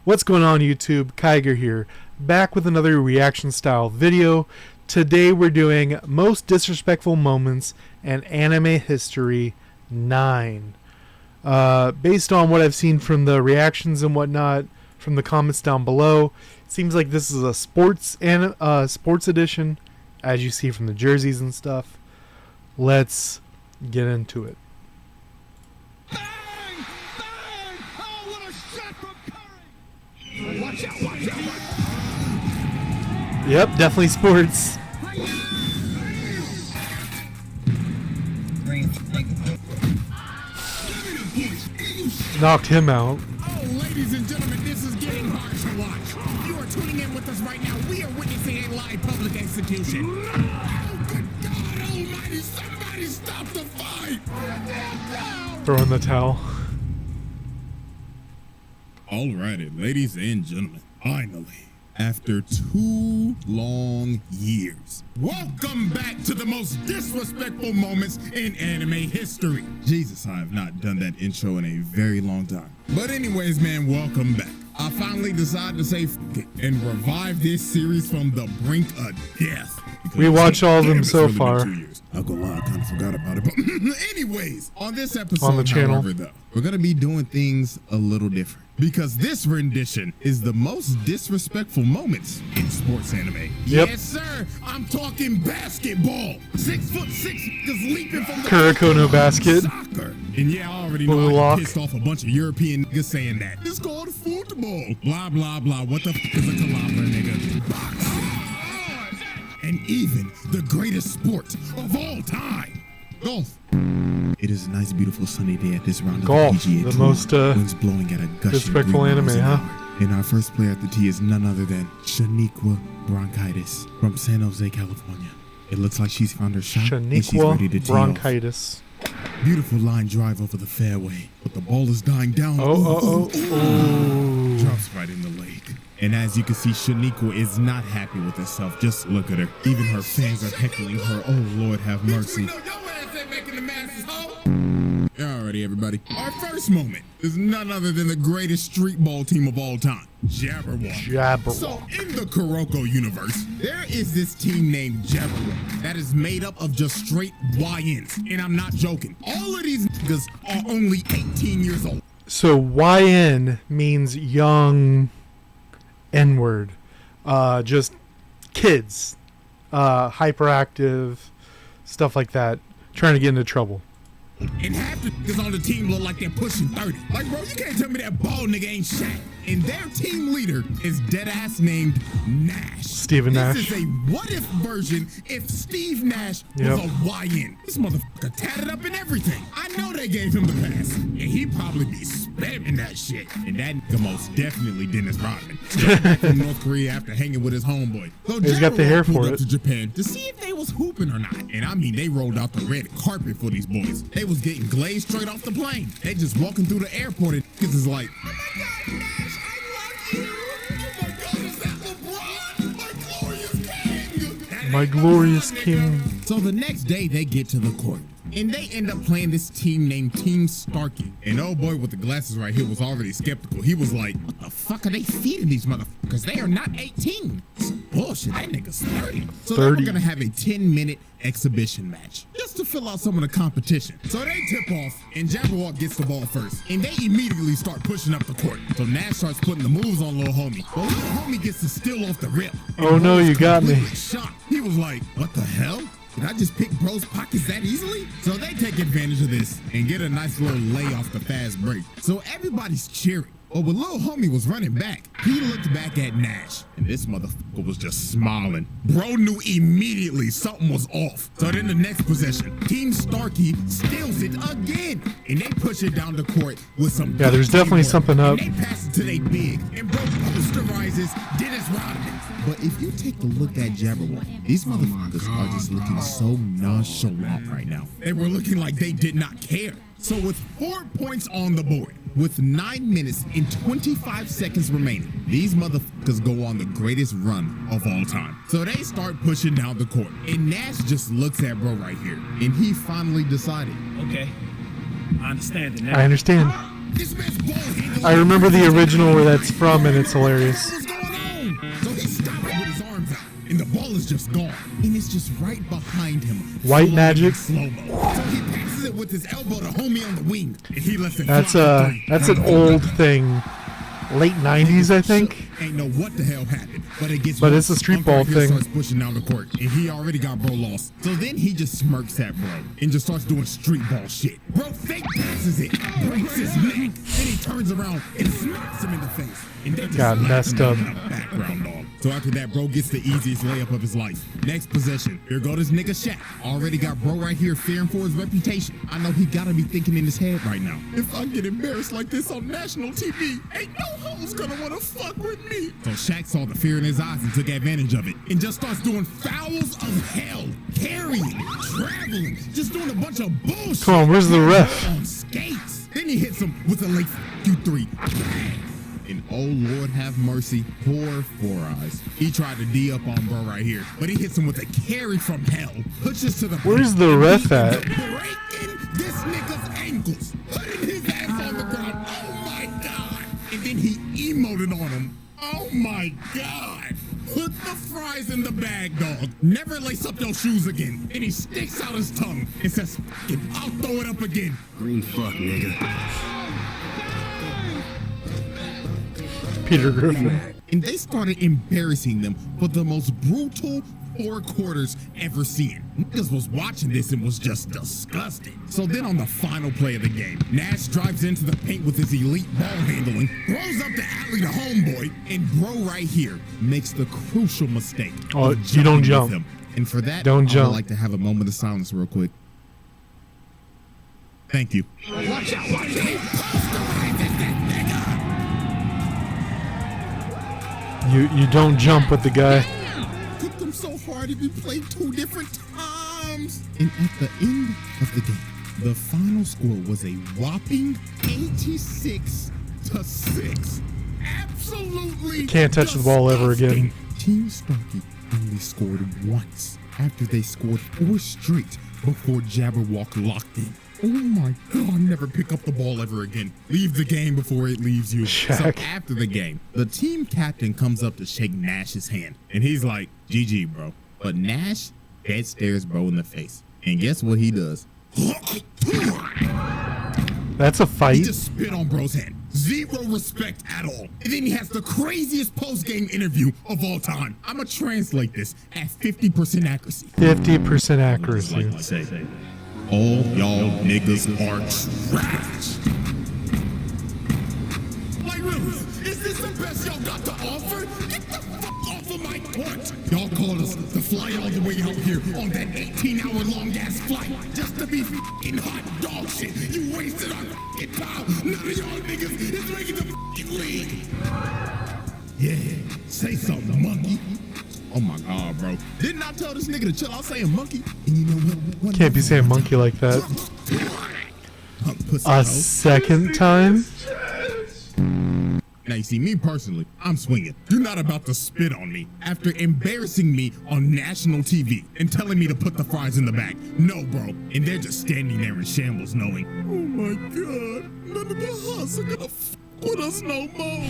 What's going on YouTube? Kigerr here, back with another reaction style video. Today we're doing Most Disrespectful Moments in Anime History 9. Based on what I've seen from the reactions and whatnot, from the comments down below, it seems like this is a sports edition, as you see from the jerseys and stuff. Let's get into it. Watch out, watch out, watch out. Yep, definitely sports. Knocked him out. Oh, ladies and gentlemen, this is getting hard to watch. You are tuning in with us right now. We are witnessing a live public execution. Oh, good God almighty, somebody stop the fight! Throwing the towel. Alrighty, ladies and gentlemen, finally, after 2 long years, welcome back to the most disrespectful moments in anime history. Jesus, I have not done that intro in a very long time. But anyways, man, welcome back. I finally decided to say f it and revive this series from the brink of death. We watched all of them so far. I'll go lie, I kind of forgot about it. But anyways, on this episode, on the channel, however, though, we're going to be doing things a little different. Because this rendition is the most disrespectful moments in sports anime. Yep. Yes, sir. I'm talking basketball. 6'6" is leaping from the Kuroko basket. Soccer. And yeah, I already Blue know lock. I pissed off a bunch of European niggas saying that. It's called football. Blah, blah, blah. What the f is a calabra, nigga? Box. And even the greatest sport of all time, golf. It is a nice, beautiful, sunny day at this round of golf, the PGA the Tour. most Winds blowing at a gushing disrespectful 3 anime, miles an huh? hour. And our first player at the tee is none other than Shaniqua Bronchitis from San Jose, California. It looks like she's found her shot and she's ready to Shaniqua tee off. Bronchitis. Beautiful line drive over the fairway, but the ball is dying down. Oh. Drops right in the lake. And as you can see, Shaniqua is not happy with herself. Just look at her. Even her fans are heckling her. Oh, Lord, have mercy. Alrighty, everybody. Our first moment is none other than the greatest street ball team of all time, Jabberwock. So, in the Kuroko universe, there is this team named Jabberwock that is made up of just straight YNs. And I'm not joking. All of these niggas are only 18 years old. So YN means young N-word. Just kids. Hyperactive. Stuff like that. Trying to get into trouble. And half the niggas on the team look like they're pushing 30. Like, bro, you can't tell me that bald nigga ain't Shaq. And their team leader is deadass named Nash. Steven Nash. This is a what-if version if Steve Nash was a YN. This motherfucker tatted up and everything. I know they gave him the pass. And he probably be spamming that shit. And that nigga most definitely Dennis Rodman. From North Korea after hanging with his homeboy. So he's got the hair for it. To Japan to see if they was hooping or not. And I mean, they rolled out the red carpet for these boys. They was getting glazed straight off the plane. They just walking through the airport and niggas is like, oh my God, Nash, I love you. Oh my God, is that LeBron? My glorious king. So the next day they get to the court. And they end up playing this team named Team Starkey. And oh boy with the glasses right here was already skeptical. He was like, what the fuck are they feeding these motherfuckers? They are not 18. It's bullshit. That nigga's 30. So they were going to have a 10-minute exhibition match just to fill out some of the competition. So they tip off and Jabberwock gets the ball first. And they immediately start pushing up the court. So Nash starts putting the moves on little homie. But little homie gets to steal off the rip. Oh no, you got me. Shocked. He was like, what the hell? Did I just pick bro's pockets that easily? So they take advantage of this and get a nice little lay off the fast break. So everybody's cheering. But when little homie was running back, he looked back at Nash, and this motherfucker was just smiling. Bro knew immediately something was off. So then the next possession, Team Starkey steals it again, and they push it down the court with some. Yeah, there's definitely something up. And they pass it to they big, and bro posterizes Dennis Rodman. But if you take a look at Jabberwock, these motherfuckers are just looking so nonchalant right now. They were looking like they did not care. So with 4 points on the board, with 9 minutes and 25 seconds remaining, these motherfuckers go on the greatest run of all time. So they start pushing down the court. And Nash just looks at bro right here. And he finally decided. Okay, I understand it now. I understand. This man's ball handling. I remember the original where that's from, and it's hilarious. What's going on? So he stops with his arms out, and the ball is just gone, and it's just right behind him. White magic. Slow-mo. So he passes it with his elbow to homie on the wing, and he lets it That's fly for three. that's an old thing, late '90s, I think. Ain't know what the hell happened, but it gets. But it's a street Uncle ball here thing. Starts pushing down the court, and he already got bro lost. So then he just smirks at bro and just starts doing street ball shit. Bro fake passes it, breaks his neck, then he turns around and smacks him in the face. And they just Got slap messed him up. in the background, dog. So after that, bro gets the easiest layup of his life. Next possession, here go this nigga Shaq. Already got bro right here fearing for his reputation. I know he gotta be thinking in his head right now, if I get embarrassed like this on national TV, ain't no hoes gonna wanna fuck with me. So Shaq saw the fear in his eyes and took advantage of it and just starts doing fouls of hell, carrying, traveling, just doing a bunch of bullshit. Come on, where's the ref? On skates. Then he hits him with a late Q3. Bang. And oh Lord have mercy, poor Four Eyes. He tried to D up on bro right here, but he hits him with a carry from hell. Pushes to the Where's the ref at? Breaking this nigga's ankles, putting his ass on the ground. Oh my God! And then he emoted on him. Oh my God! Put the fries in the bag, dog. Never lace up your shoes again. And he sticks out his tongue and says, "Fuck it, I'll throw it up again." Green fuck, nigga. Peter Griffin. And they started embarrassing them for the most brutal 4 quarters ever seen. Niggas was watching this and was just disgusted. So then on the final play of the game, Nash drives into the paint with his elite ball handling, throws up the alley to homeboy, and bro right here makes the crucial mistake. Oh, of you don't jumping jump. with him. And for that, Don't I jump. would like to have a moment of silence real quick. Thank you. Watch out, watch out. You don't jump with the guy. Hit them so hard if you played 2 different times. And at the end of the game, the final score was a whopping 86-6. Absolutely. Can't touch the ball ever again. disgusting. Team Starkey only scored once after they scored 4 straight before Jabberwock locked in. Oh my God, never pick up the ball ever again. Leave the game before it leaves you. So Shaq. after the game, the team captain comes up to shake Nash's hand. And he's like, GG, bro. But Nash dead stares bro in the face. And guess what he does? That's a He fight. just spit on bro's hand. Zero respect at all. And then he has the craziest post-game interview of all time. I'ma translate this at 50% accuracy. 50% accuracy. Like say, all y'all niggas are trash. Like really, is this the best y'all got to offer? Get the fuck off of my court. Y'all called us to fly all the way out here on that 18-hour-long ass flight just to be fucking hot dog shit. You wasted our fucking time. None of y'all niggas is making the fucking league. Yeah, say something, monkey. Oh my God, bro. Didn't I tell this nigga to chill out saying monkey? And you know what? Can't be saying monkey like that. Punk pussy, A hoe. second time? Now you see, me personally, I'm swinging. You're not about to spit on me after embarrassing me on national TV and telling me to put the fries in the bag. No, bro. And they're just standing there in shambles knowing, oh my God, none of the huss are gonna f with us no more.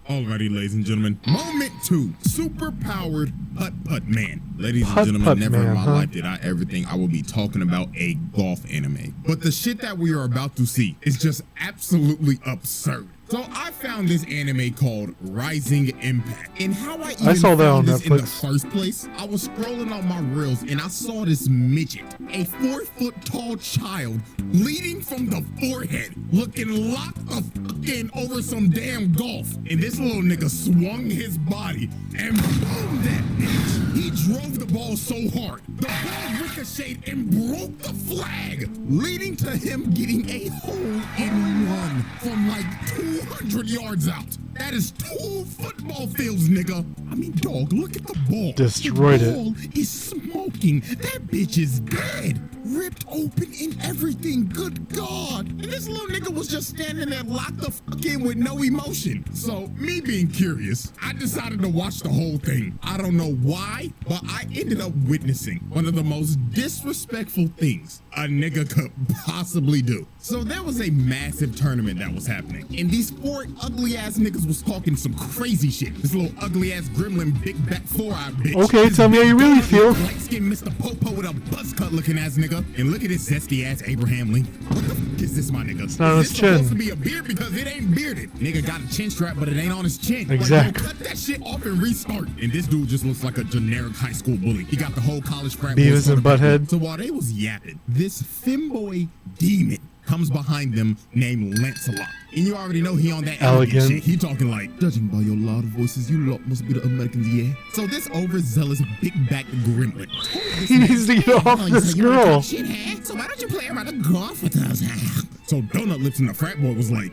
Alrighty, ladies and gentlemen. Moment 2. Super-powered putt-putt man. Ladies and gentlemen, Putt-putt never in man, my huh? life did I ever think I would be talking about a golf anime. But the shit that we are about to see is just absolutely absurd. So I found this anime called Rising Impact. And how I even saw that on found this in the Netflix. first place, I was scrolling on my reels and I saw this midget, a 4-foot-tall child, leading from the forehead, looking locked the fuck in over some damn golf. And this little nigga swung his body and boom that bitch. He drove the ball so hard, the ball ricocheted and broke the flag, leading to him getting a hole-in-one from like 200 yards out. That is 2 football fields, nigga. I mean, dog, look at the ball. Destroyed the it. ball is smoking. That bitch is dead. ripped open and everything. Good God. And this little nigga was just standing there locked the fuck in with no emotion. So me being curious, I decided to watch the whole thing. I don't know why, but I ended up witnessing one of the most disrespectful things a nigga could possibly do. So there was a massive tournament that was happening, and these 4 ugly ass niggas was talking some crazy shit. This little ugly ass gremlin, big back 4-eyed bitch. Okay, tell me how you really feel. Light skinned Mr. Popo with a buzz cut looking ass nigga, and look at this zesty ass Abraham Lincoln. What the fuck is this, my nigga? It's not on his Is this chin. supposed to be a beard because it ain't bearded? Nigga got a chin strap, but it ain't on his chin. Exactly. Like, yo, cut that shit off and restart. And this dude just looks like a generic high school bully. He got the whole college frat boys Beavis and quarterback. Butthead. So while they was yapping, this femboy demon comes behind them named Lancelot. And you already know he on that elegant shit. He talking like, judging by your loud voices, you lot must be the Americans, yeah? So this overzealous big-backed gremlin. He needs to get off this girl. So why don't you play around the golf with us? So Donut Lips and the frat boy was like,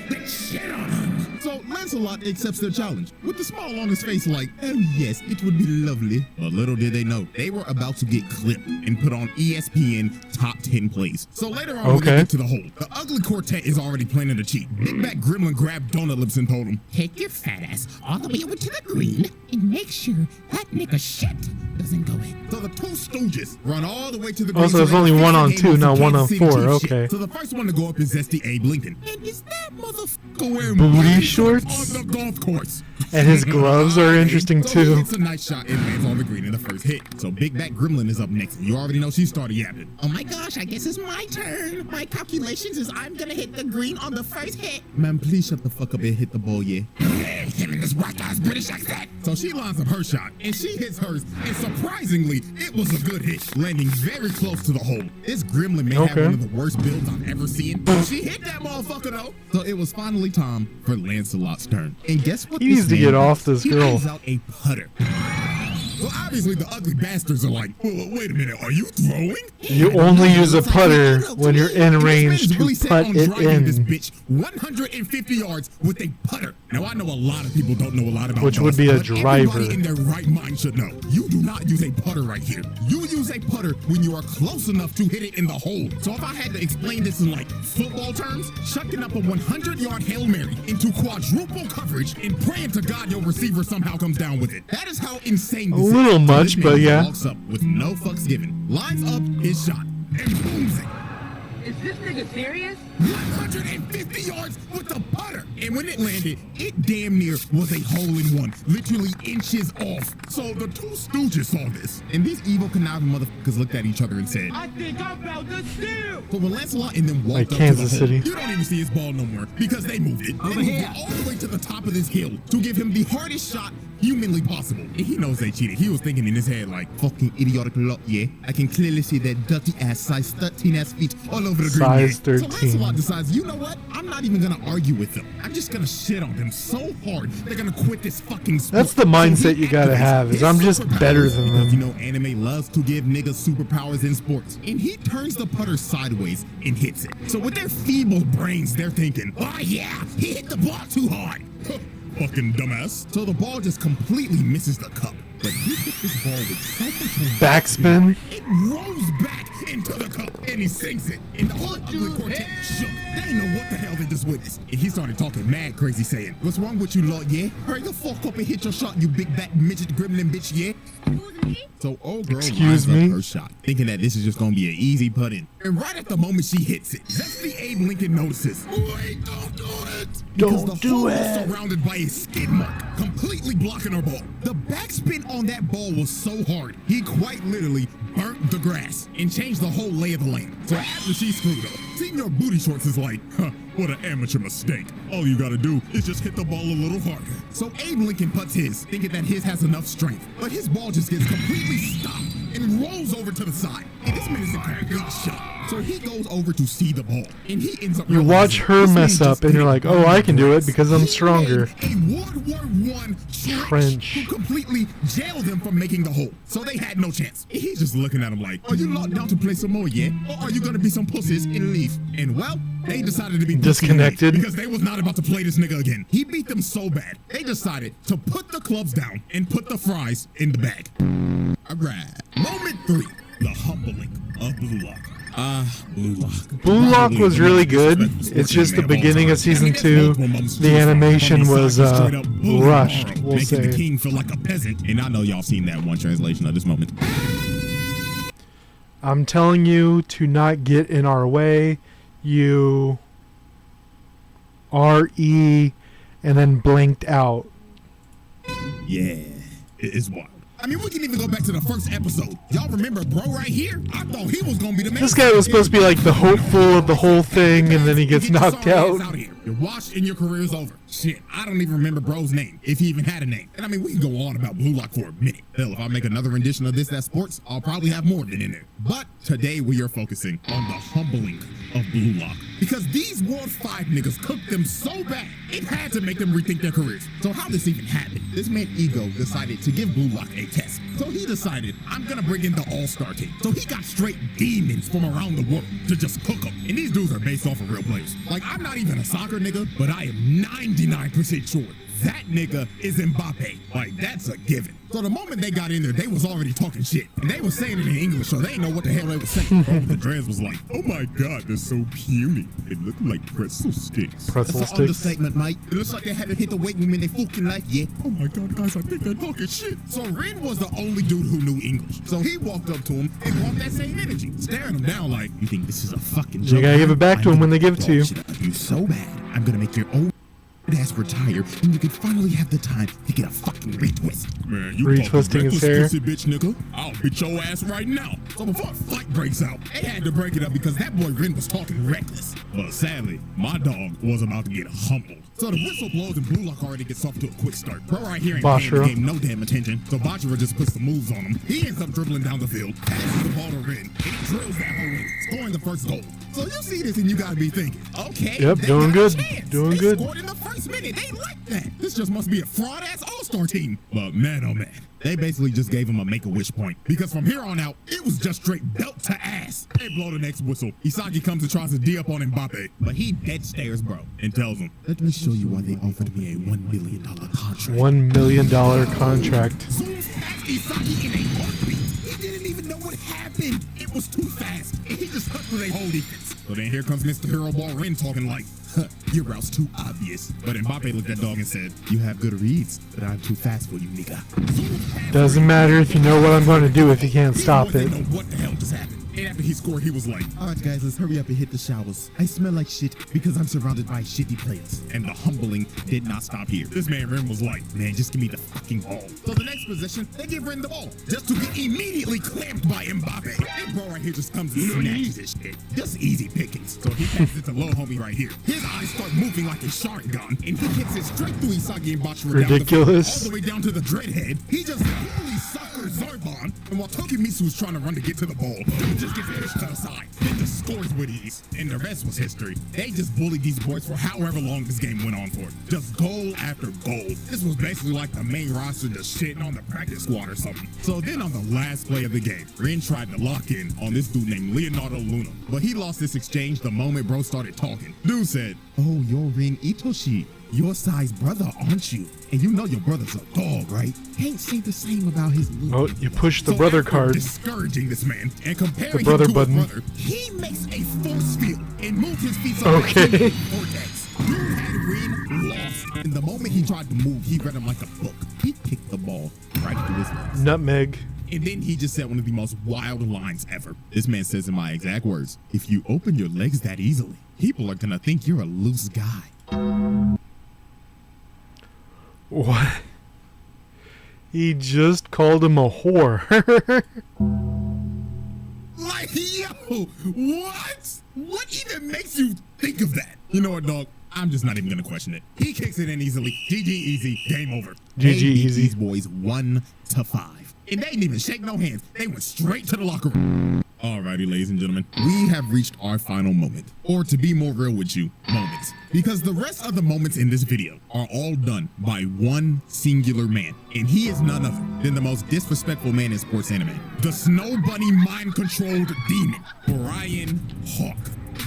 let's shit on him. So Lancelot accepts their challenge with a smile on his face like, oh yes, it would be lovely. But little did they know, they were about to get clipped and put on ESPN top 10 plays. So later on, we get to the hole. The ugly quartet is already planning to cheat. Big Back Gremlin grabbed Donut Lips and told him, take your fat ass all the way over to the green and make sure that nigga shit doesn't go in. So the 2 stooges run all the way to the green. Oh, so there's only 1 on 2, not 1 on 4. Okay. So the first one to go up is Zesty Abe Lincoln. And is that motherfucker wearing booty shorts on the golf course? And his gloves are interesting too. It's a nice shot and lands on the green in the first hit. So Big Back Gremlin is up next. You already know she started yapping. Oh my gosh, I guess it's my turn. My calculations is I'm gonna hit the green on the first hit. Man, please shut the fuck up and hit the ball, yeah? Him in this white guy's British accent. So she lines up her shot and she hits hers. And surprisingly, it was a good hit, landing very close to the hole. This gremlin may have one of the worst builds I've ever seen. She hit that motherfucker though. So it was finally time for Lancelot's turn. And guess what? He needs to get off this girl. He pulls out a putter. So obviously the ugly bastards are like, well, wait a minute, are you throwing? You only use a putter when you're in range to put it in. This bitch 150 yards with a putter. Now I know a lot of people don't know a lot about which golf, would be a but driver. Everybody in their right mind should know. You do not use a putter right here. You use a putter when you are close enough to hit it in the hole. So if I had to explain this in like football terms, chucking up a 100-yard Hail Mary into quadruple coverage and praying to God your receiver somehow comes down with it. That is how insane this is. A little much, but yeah. Walks up with no fucks given, lines up his shot, and booms it. Is this nigga serious? 150 yards with the putter. And when it landed, it damn near was a hole-in-one, literally inches off. So the 2 stooges saw this, and these evil conniving motherfuckers looked at each other and said, I think I'm about to steal. so when Lancelot and them walked Like up Kansas to the hole, City. you don't even see his ball no more because they moved it. They moved it all the way to the top of this hill to give him the hardest shot humanly possible. And he knows they cheated. He was thinking in his head like, fucking idiotic lot, yeah? I can clearly see that dirty ass size 13 ass feet all over the green. Size 13. So Lancelot decides, you know what? I'm not even gonna argue with them. I'm just gonna shit on them so hard they're gonna quit this fucking sport. That's the mindset you gotta have, is I'm just better than them. You know, anime loves to give niggas superpowers in sports. And he turns the putter sideways and hits it. So with their feeble brains, they're thinking, oh yeah, he hit the ball too hard. Fucking dumbass. So the ball just completely misses the cup. But he hit this ball with self-control. Backspin. It rolls back into the cup and he sinks it. And the whole ugly quartet shook. They didn't know what the hell they just witnessed. And he started talking mad crazy saying, what's wrong with you, Lord, yeah? Hurry the fuck up and hit your shot, you big back midget gremlin bitch, yeah? So old girl lines up her shot, thinking that this is just gonna be an easy putt in. And right at the moment she hits it, Zesty Abe Lincoln notices, wait, don't do it! Because the hole was surrounded by a skid mark, completely blocking her ball. The backspin on that ball was so hard, he quite literally burnt the grass and changed the whole lay of the lane. So after she screwed up, Senior Booty Shorts is like, huh, what an amateur mistake. All you gotta do is just hit the ball a little harder. So Abe Lincoln puts his, thinking that his has enough strength, but his ball just gets completely stopped and rolls over to the side. And this man is a complete shot. So he goes over to see the ball, and he ends up. You watch her mess up, and you're like, "Oh, I can do it because I'm stronger." A World War I trench who completely jailed them from making the hole, so they had no chance. And he's just looking at him like, "Are you locked down to play some more yet, or are you gonna be some pussies and leave?" And well, they decided to be disconnected because they was not about to play this nigga again. He beat them so bad, they decided to put the clubs down and put the fries in the bag. Alright. Moment 3. The humbling. of Blue Lock. Blue Lock. Blue Lock was really good. It's just the beginning of season 2. The animation was rushed, we'll making the say. king feel like a peasant. And I know y'all seen that one translation of this moment. I'm telling you to not get in our way. You RE and then blanked out. Yeah, it's wild. I mean, we can even go back to the first episode. Y'all remember bro right here? I thought he was gonna be the man. This guy was supposed to be like the hopeful of the whole thing, and then he gets knocked out. You're washed and your career's over. Shit, I don't even remember bro's name, if he even had a name. And I mean, we can go on about Blue Lock for a minute. Hell, if I make another rendition of this at sports, I'll probably have more than in there. But today we are focusing on the humbling of Blue Lock. Because these World 5 niggas cooked them so bad, it had to make them rethink their careers. So how this even happened? This man Ego decided to give Blue Lock a test. So he decided, I'm gonna bring in the all-star team. So he got straight demons from around the world to just cook them. And these dudes are based off of real players. Like, I'm not even a soccer nigga, but I am 99% sure that nigga is Mbappe. Like, that's a given. So the moment they got in there, they was already talking shit. And they was saying it in English, so they didn't know what the hell they was saying. The Dreads was like, oh my god, they're so puny. It looked like pretzel sticks. Pretzel That's an sticks. understatement, mate. It looks like they haven't hit the weight room in their fucking life yet. Oh my god, guys, I think they're talking shit. So Ren was the only dude who knew English. So he walked up to him and brought that same energy, staring him down like, you think this is a fucking joke? You gotta give it back to him when they give it to you. You so bad, I'm gonna make your own ass retire, and you can finally have the time to get a fucking retwist. Man, you Retwisting his hair. Bitch, nigga. I'll hit your ass right now. So before a fight breaks out, they had to break it up because that boy Ren was talking reckless. But sadly, my dog was about to get humbled. So the whistle blows and Blue Lock already gets off to a quick start. Bro right here ain't paying the game no damn attention, so Bachira just puts the moves on him. He ends up dribbling down the field, passes the ball to Ren, and he drills that hole in, scoring the first goal. So you see this and you gotta be thinking, okay, yep, they doing got good, a chance. doing They good. scored in the first minute. They like that. This just must be a fraud-ass all-star team. But man, oh man, they basically just gave him a make-a-wish point. Because from here on out, it was just straight belt to ass. They blow the next whistle. Isagi comes and tries to D-up on Mbappe. But he dead stares bro and tells him, let me show you why they offered me a $1 million contract. $1 million contract. Zooms past Isagi in a heartbeat. He didn't even know what happened. It was too fast. And he just cut through their whole defense. So then here comes Mr. Hero Ball Ren talking like, your route's too obvious. But Mbappe looked at dog and said, you have good reads, but I'm too fast for you, nigga. Doesn't matter if you know what I'm going to do if you can't stop it. Know what the hell just happened. And after he scored, he was like, all right, guys, let's hurry up and hit the showers. I smell like shit because I'm surrounded by shitty players. And the humbling did not stop here. This man Ren was like, man, just give me the fucking ball. So the next possession, they give Ren the ball, just to get immediately clamped by Mbappe. And bro right here just comes and snatches this shit. Just easy pickings. So he passes it to low homie right here. His eyes start moving like a shark gun, and he hits it straight through Isagi and Bachira Ridiculous. all the way down to the dreadhead. He just fully suckers Zarbon, and while Tokimitsu was trying to run to get to the ball, dude just gets pushed to the side. Then just scores with ease, and the rest was history. They just bullied these boys for however long this game went on for. Just goal after goal. This was basically like the main roster just shitting on the practice squad or something. So then on the last play of the game, Ren tried to lock in on this dude named Leonardo Luna, but he lost this exchange the moment bro started talking. Dude said, oh, you're Ren Itoshi. Your size brother, aren't you? And you know your brother's a dog, right? Can't say the same about his little. Oh, you pushed the brother card. Discouraging this man and comparing The brother him to button. his brother, he makes a force field and moved his feet so Okay. vortex. Dude had Ren lost. And the moment he tried to move, he read him like a book. He kicked the ball right through his legs. Nutmeg. And then he just said one of the most wild lines ever. This man says in my exact words, if you open your legs that easily, people are gonna think you're a loose guy. What? He just called him a whore. Like, yo, what? What even makes you think of that? You know what, dog? I'm just not even gonna question it. He kicks it in easily. GG easy. Game over. GG They beat easy. These boys 1-5. And they didn't even shake no hands. They went straight to the locker room. Alrighty, ladies and gentlemen, we have reached our final moment. Or to be more real with you, moments. Because the rest of the moments in this video are all done by one singular man. And he is none other than the most disrespectful man in sports anime. The Snow Bunny mind-controlled demon, Brian Hawk.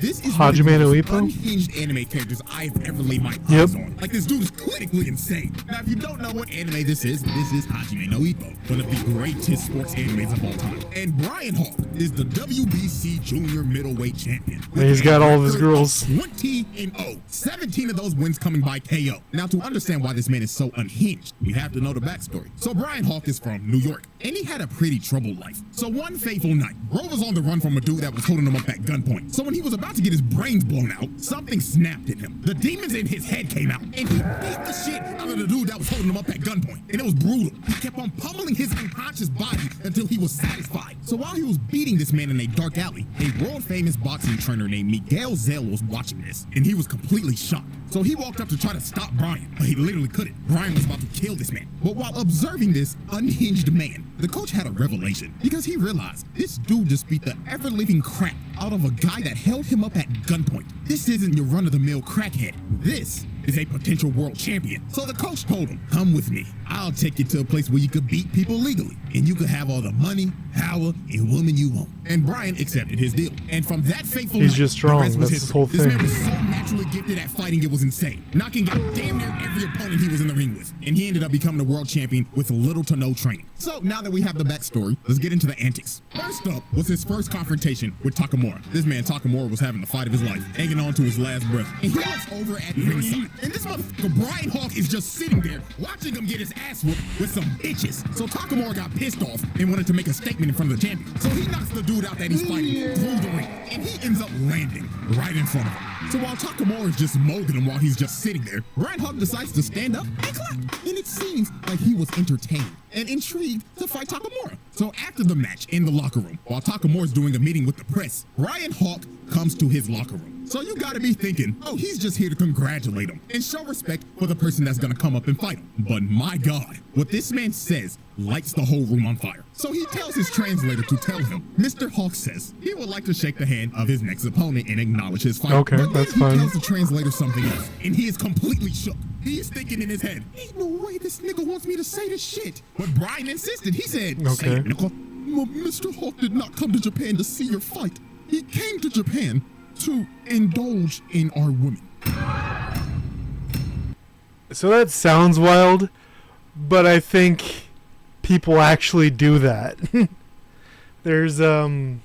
This is Hajime one of the no most Ippo? unhinged anime characters I've ever laid my Yep. eyes on. Like, this dude is clinically insane. Now, if you don't know what anime this is Hajime no Ippo, one of the greatest sports animes of all time. And Brian Hawk is the WBC Junior Middleweight Champion. And he's got all of his girls. 20-0. 17 of those wins coming by KO. Now, to understand why this man is so unhinged, we have to know the backstory. So Brian Hawk is from New York, and he had a pretty troubled life. So one fateful night, Bro was on the run from a dude that was holding him up at gunpoint. So when he was about to get his brains blown out, something snapped in him. The demons in his head came out, and he beat the shit out of the dude that was holding him up at gunpoint. And it was brutal. He kept on pummeling his unconscious body until he was satisfied. So while he was beating this man in a dark alley, a world-famous boxing trainer named Miguel Zell was watching this, and he was completely shocked. So he walked up to try to stop Brian, but he literally couldn't. Brian was about to kill this man. But while observing this unhinged man, the coach had a revelation, because he realized this dude just beat the ever-living crap out of a guy that held him up at gunpoint. This isn't your run-of-the-mill crackhead. This is a potential world champion. So the coach told him, come with me. I'll take you to a place where you could beat people legally, and you could have all the money, power, and woman you want. And Brian accepted his deal. And from that fateful He's night, just strong. the rest was That's his history. whole This man thing. was so naturally gifted at fighting, it was insane. Knocking out damn near every opponent he was in the ring with. And he ended up becoming a world champion with little to no training. So now that we have the backstory, let's get into the antics. First up was his first confrontation with Takamura. This man Takamura was having the fight of his life, hanging on to his last breath. And he looks over at ringside. And this motherfucker Brian Hawk is just sitting there watching him get his ass whooped with some bitches. So Takamura got pissed off and wanted to make a statement in front of the champion. So he knocks the dude out that he's fighting through the ring. And he ends up landing right in front of him. So while Takamura is just molding him while he's just sitting there, Brian Hawk decides to stand up and clap. And it seems like he was entertained and intrigued to fight Takamura. So after the match in the locker room, while Takamura is doing a meeting with the press, Brian Hawk comes to his locker room. So you gotta be thinking, oh, he's just here to congratulate him and show respect for the person that's gonna come up and fight him. But my God, what this man says lights the whole room on fire. So he tells his translator to tell him, Mr. Hawk says he would like to shake the hand of his next opponent and acknowledge his fight. Okay, But then that's he fine. tells the translator something else, and he is completely shook. He is thinking in his head, ain't no way this nigga wants me to say this shit. But Brian insisted. He said, say it, nigga. Mr. Hawk did not come to Japan to see your fight. He came to Japan to indulge in our women. So that sounds wild, but I think people actually do that. There's I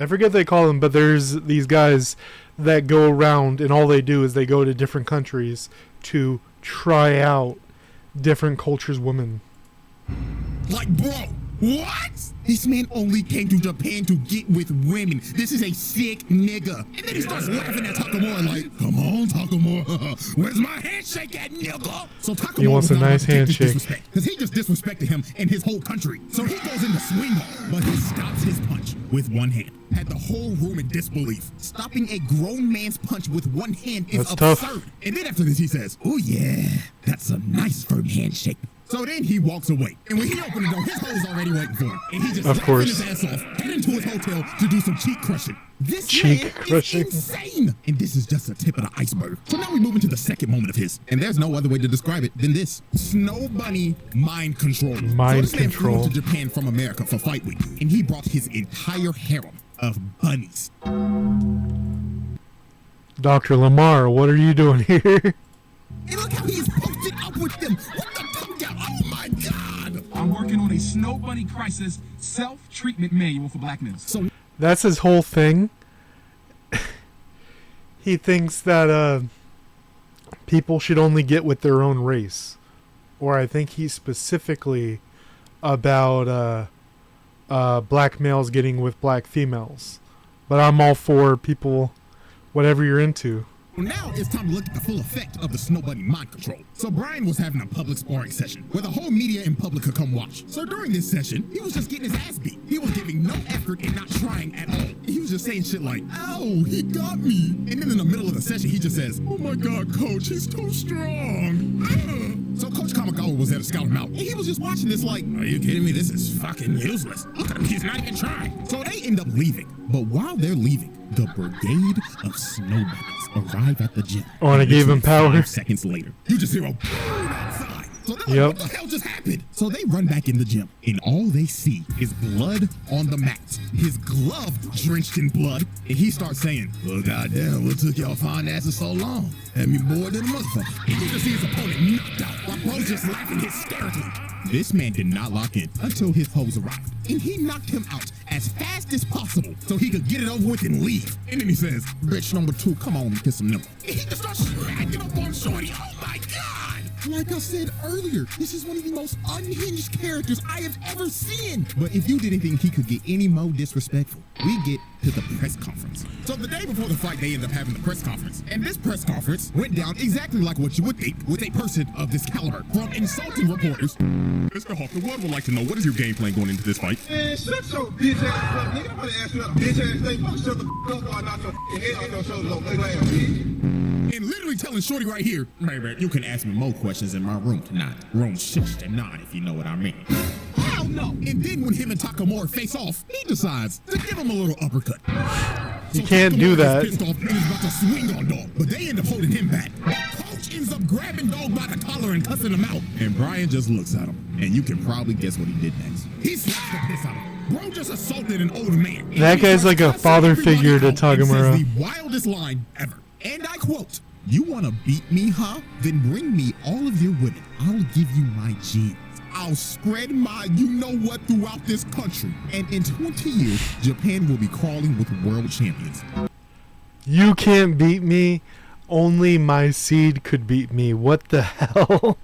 forget what they call them, but there's these guys that go around and all they do is they go to different countries to try out different cultures' women. Like, bro, what? This man only came to Japan to get with women. This is a sick nigga. And then he starts laughing at Takamura like, come on, Takamura. Where's my handshake at, nigga? So Takamura He wants a nice handshake. Because he just disrespected him and his whole country. So he goes into swing mode, but he stops his punch with one hand. Had the whole room in disbelief. Stopping a grown man's punch with one hand is That's absurd. tough. And then after this, he says, oh yeah, that's a nice firm handshake. So then he walks away. And when he opened the door, his hoe's already waiting for him. And he just Of laughing course. his ass off, heading to his hotel to do some cheek crushing. This Cheek man crushing. is insane. And this is just the tip of the iceberg. So now we move into the second moment of his. And there's no other way to describe it than this. Snow Bunny mind control. Mind so this man flew control. to Japan from America for Fight Week. And he brought his entire harem of bunnies. Dr. Lamar, what are you doing here? And look how he's posted up with them. What the tongue down? Oh my God. I'm working on a Snow Bunny Crisis self-treatment manual for black men. So That's his whole thing. He thinks that people should only get with their own race. Or I think he's specifically about black males getting with black females. But I'm all for people, whatever you're into. now it's time to look at the full effect of the Snow Bunny mind control. So Brian was having a public sparring session where the whole media and public could come watch. So during this session, he was just getting his ass beat. He was giving no effort and not trying at all. He was just saying shit like, ow, he got me. And then in the middle of the session, he just says, oh my God, coach, he's too strong. So Coach Kamagawa was there to scout him out. And he was just watching this like, are you kidding me? This is fucking useless. Look at him, he's not even trying. So they end up leaving. But while they're leaving, the brigade of snow bunnies arrive at the gym. Oh, and I gave him Literally power. 5 seconds later, you just hear a boom outside. So they're like, what the hell just happened? So they run back in the gym, and all they see is blood on the mat. His glove drenched in blood, and he starts saying, well, goddamn, what took y'all fine asses so long? Had me bored than a motherfucker. And you can see his opponent knocked out, while Bro's just laughing hysterically. This man did not lock in until his hoes arrived, and he knocked him out as fast as possible so he could get it over with and leave. And then he says, bitch number 2, come on and kiss some nipple. And he just starts smacking up on Shorty. Oh my God! Like I said earlier, this is one of the most unhinged characters I have ever seen. But if you didn't think he could get any more disrespectful, we get to the press conference. So the day before the fight, they end up having the press conference. And this press conference went down exactly like what you would think with a person of this caliber. From insulting reporters, Mr. Hawk, the world would like to know, what is your game plan going into this fight? Man, shut your bitch ass up, nigga. I'm gonna ask you a bitch ass thing. Fuck, shut the fuck up or I knock your head off your shoulder, little ugly ass bitch. And literally telling Shorty right here, baby, you can ask me more questions in my room tonight. Room 69, if you know what I mean. Hell no! And then when him and Takamura face off, he decides to give him a little uppercut. You can't do that. Pissed off and he's about to swing on Dog, but they end up holding him back. Coach ends up grabbing Dog by the collar and cussing him out. And Brian just looks at him, and you can probably guess what he did next. He slaps the piss out of him. Bro just assaulted an old man. That guy's like a father figure to Takamura. The wildest line ever. And I quote, "You want to beat me, huh? Then bring me all of your women. I'll give you my genes. I'll spread my you-know-what throughout this country. And in 20 years, Japan will be crawling with world champions." You can't beat me. Only my seed could beat me. What the hell?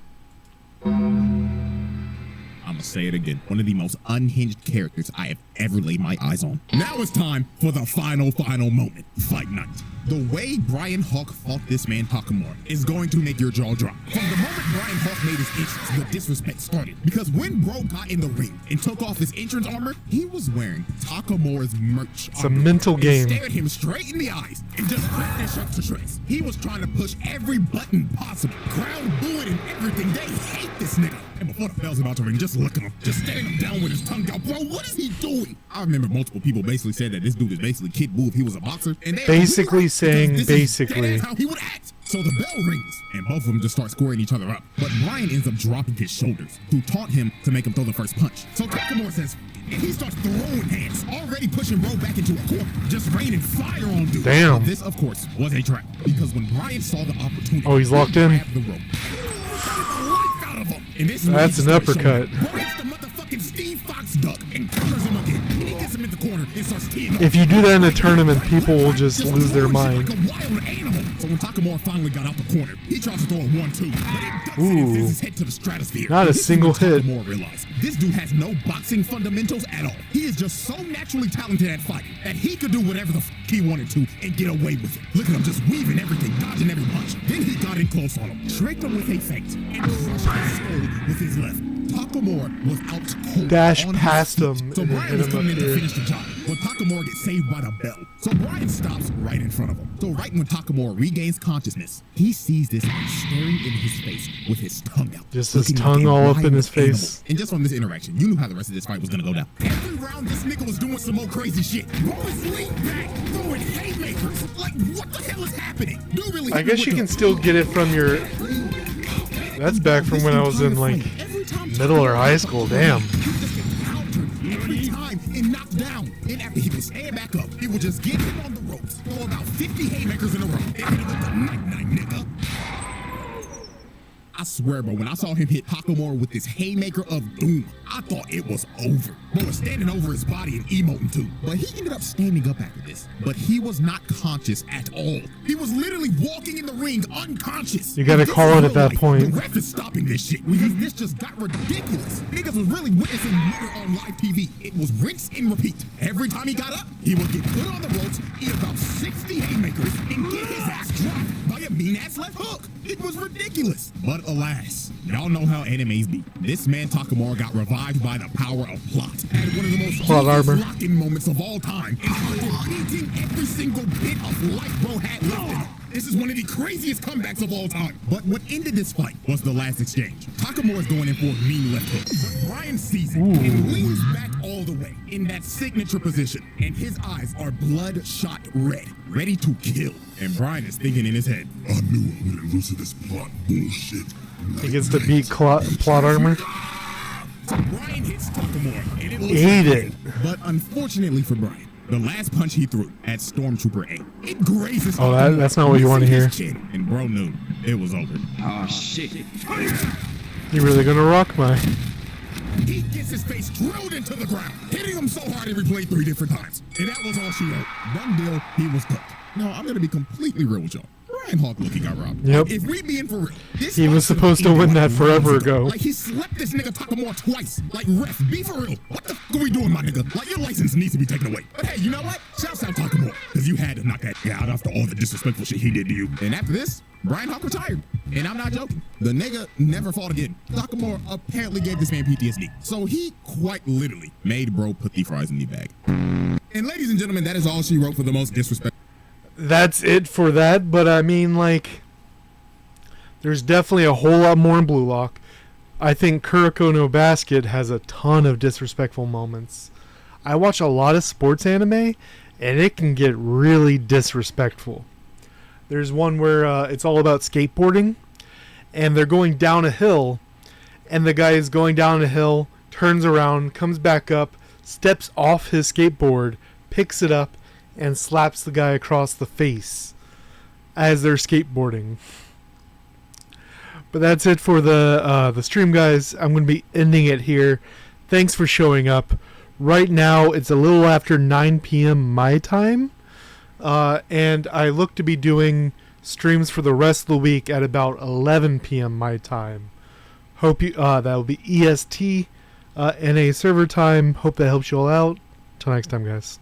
I'm gonna say it again. One of the most unhinged characters I have ever laid my eyes on. Now it's time for the final moment. Fight night. The way Brian Hawk fought this man Takamura is going to make your jaw drop. From the moment Brian Hawk made his entrance, the disrespect started. Because when Bro got in the ring and took off his entrance armor, he was wearing Takamura's merch. It's a mental game. Stared him straight in the eyes and just ripped his shirt to shreds. He was trying to push every button possible. Crowd booing and everything. They hate this nigga. And before the bell's about to ring, just look at him. Just staring him down with his tongue out. Bro, what is he doing? I remember multiple people basically said that this dude is basically Kid Buu if he was a boxer. And they basically saying basically. That's how he would act. So the bell rings, and both of them just start squaring each other up. But Brian ends up dropping his shoulders, who taunt him to make him throw the first punch. So Takamura says, and he starts throwing hands, already pushing Bro back into a corner, just raining fire on dude. Damn. This, of course, was a trap, because when Brian saw the opportunity, oh, he's locked in. The rope. And this that's an uppercut. Bro hits the motherfucking Steve Fox duck and counters him again. And he gets him in the corner and starts teeing up. If you do that in a tournament, people will just lose their mind. Like a wild animal. So when Takamura finally got out the corner, he tries to throw a 1-2, but it ducks and sends his head to the stratosphere. Not a single hit. Takamura realized this dude has no boxing fundamentals at all. He is just so naturally talented at fighting that he could do whatever the he wanted to and get away with it. Look at him just weaving everything, dodging every punch. Then he got in close on him, tricked him with a feint, and crushed his skull with his left. Takamura was out cold. Dash on past his feet. him So and then Brian hit was him coming up in to here. finish the job, but Takamura gets saved by the bell. So Brian stops right in front of him. So right when Takamura regains consciousness, he sees this man staring in his face with his tongue out. Just his looking tongue like a all up in wild his face. animal. And just from this interaction, you knew how the rest of this fight was gonna go down. Every round, this nigga was doing some more crazy shit. Bro is leaned back, throwing haymakers. Like, what the hell is happening? Dude really I guess you can still get it from your. That's back from when I was in like middle or high school. Damn. Every time and knocked down. And after he would stand back up, he would just get him on the ropes, throw about 50 haymakers in a row, and hit him with the night-night, nigga. I swear, bro, when I saw him hit Takamura with this haymaker of doom, I thought it was over. Bro was standing over his body and emoting too. But he ended up standing up after this. But he was not conscious at all. He was literally walking in the ring unconscious. You gotta call it at that point. The ref is stopping this shit because this just got ridiculous. Niggas was really witnessing murder on live TV. It was rinse and repeat. Every time he got up, he would get put on the ropes, eat about 60 haymakers, and get his ass dropped by a mean-ass left hook. It was ridiculous. But alas, y'all know how animes be. This man Takamura got revived by the power of plot. Had one of the most Plot armor. locking moments of all time. And started beating every single bit of life bro had left in him. This is one of the craziest comebacks of all time. But what ended this fight was the last exchange. Takamura's going in for a mean left hook. But Brian sees it and leans back all the way in that signature position. And his eyes are bloodshot red, ready to kill. And Brian is thinking in his head, I knew I wouldn't lose to this plot bullshit. He gets to beat plot armor. Brian hits Takamura, and it looks Ate like it. But unfortunately for Brian, the last punch he threw at Stormtrooper 8, it grazes Oh, Takamura that's not what you want to missing hear. his chin, and bro knew it was over. Oh, shit. You're really gonna rock my. He gets his face drilled into the ground, hitting him so hard he replayed 3 different times. And that was all she wrote. Done deal, he was cooked. Now, I'm gonna be completely real with y'all. Brian Hawk look, he got robbed. Yep. If we being for real, this He was fight supposed to ended win like that forever months ago. Like he slept this nigga Takamura twice. Like ref, be for real. What the are we doing, my nigga? Like your license needs to be taken away. But hey, you know what? Shouts out Takamura, because you had to knock that guy out after all the disrespectful shit he did to you. And after this, Brian Hawk retired. And I'm not joking. The nigga never fought again. Takamura apparently gave this man PTSD. So he quite literally made bro put the fries in the bag. And ladies and gentlemen, that is all she wrote for the most disrespectful. That's it for that, but I mean, like, there's definitely a whole lot more in Blue Lock. I think Kuroko no Basket has a ton of disrespectful moments. I watch a lot of sports anime, and it can get really disrespectful. There's one where it's all about skateboarding, and they're going down a hill, and the guy is going down a hill, turns around, comes back up, steps off his skateboard, picks it up, and slaps the guy across the face as they're skateboarding. But that's it for the stream, guys. I'm going to be ending it here. Thanks for showing up. Right now, it's a little after 9 p.m. my time. And I look to be doing streams for the rest of the week at about 11 p.m. my time. Hope you that will be EST NA server time. Hope that helps you all out. Till next time, guys.